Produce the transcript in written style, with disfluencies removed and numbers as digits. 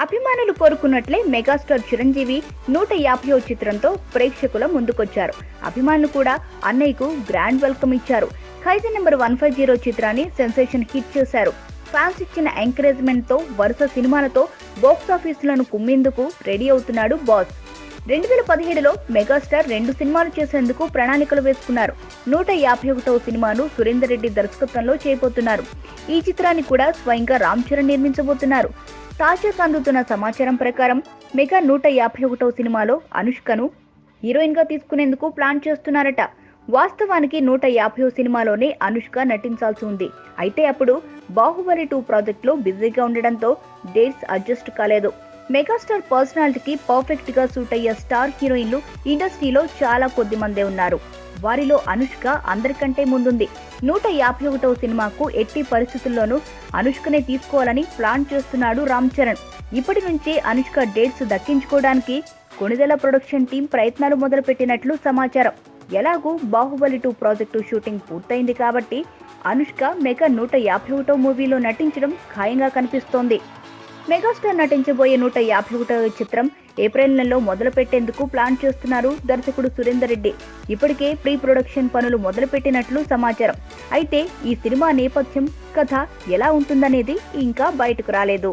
అభిమానులు కోరుకున్నట్లే మెగాస్టార్ చిరంజీవి 150వ చిత్రంతో ప్రేక్షకుల ముందుకొచ్చారు. అభిమానులు కూడా అన్నయ్యకు గ్రాండ్ వెల్కమ్ ఇచ్చారు. ఖైదీ నెంబర్ 150 చిత్రాన్ని సెన్సేషన్ హిట్ చేశారు. ఫ్యాన్స్ ఇచ్చిన ఎంకరేజ్మెంట్ తో వరుస సినిమాలతో బాక్సాఫీసులను కుమ్మేందుకు రెడీ అవుతున్నాడు బాస్. 2017లో మెగాస్టార్ 2 సినిమాలు చేసేందుకు ప్రణాళికలు వేసుకున్నారు. 151వ సినిమాను సురేందర్ రెడ్డి దర్శకత్వంలో చేయబోతున్నారు. ఈ చిత్రాన్ని కూడా స్వయంగా రామ్ చరణ్ నిర్మించబోతున్నారు. తాజాగా అందుతున్న సమాచారం ప్రకారం మెగా 151వ సినిమాలో అనుష్కను హీరోయిన్ గా తీసుకునేందుకు ప్లాన్ చేస్తున్నారట. వాస్తవానికి 150వ సినిమాలోనే అనుష్క నటించాల్సి ఉంది. అయితే అప్పుడు బాహుబలి 2 ప్రాజెక్ట్ లో బిజీగా ఉండడంతో డేట్స్ అడ్జస్ట్ కాలేదు. మెగాస్టార్ పర్సనాలిటీకి పర్ఫెక్ట్ గా సూట్ అయ్యే స్టార్ హీరోయిన్లు ఇండస్ట్రీలో చాలా కొద్ది మందే ఉన్నారు. వారిలో అనుష్క అందరికంటే ముందుంది. 151వ సినిమాకు ఎట్టి పరిస్థితుల్లోనూ అనుష్కనే తీసుకోవాలని ప్లాన్ చేస్తున్నాడు రామ్ చరణ్. ఇప్పటి నుంచే అనుష్క డేట్స్ దక్కించుకోవడానికి కొణిదెల ప్రొడక్షన్ టీం ప్రయత్నాలు మొదలుపెట్టినట్లు సమాచారం. ఎలాగూ బాహుబలి 2 ప్రాజెక్టు షూటింగ్ పూర్తయింది కాబట్టి అనుష్క మెగా 151వ మూవీలో నటించడం ఖాయంగా కనిపిస్తోంది. మెగాస్టార్ నటించబోయే 151వ చిత్రం ఏప్రిల్ నెలలో మొదలు పెట్టేందుకు ప్లాన్ చేస్తున్నారు దర్శకుడు సురేందర్ రెడ్డి. ఇప్పటికే ప్రీ ప్రొడక్షన్ పనులు మొదలుపెట్టినట్లు సమాచారం. అయితే ఈ సినిమా నేపథ్యం, కథ ఎలా ఉంటుందనేది ఇంకా బయటకు రాలేదు.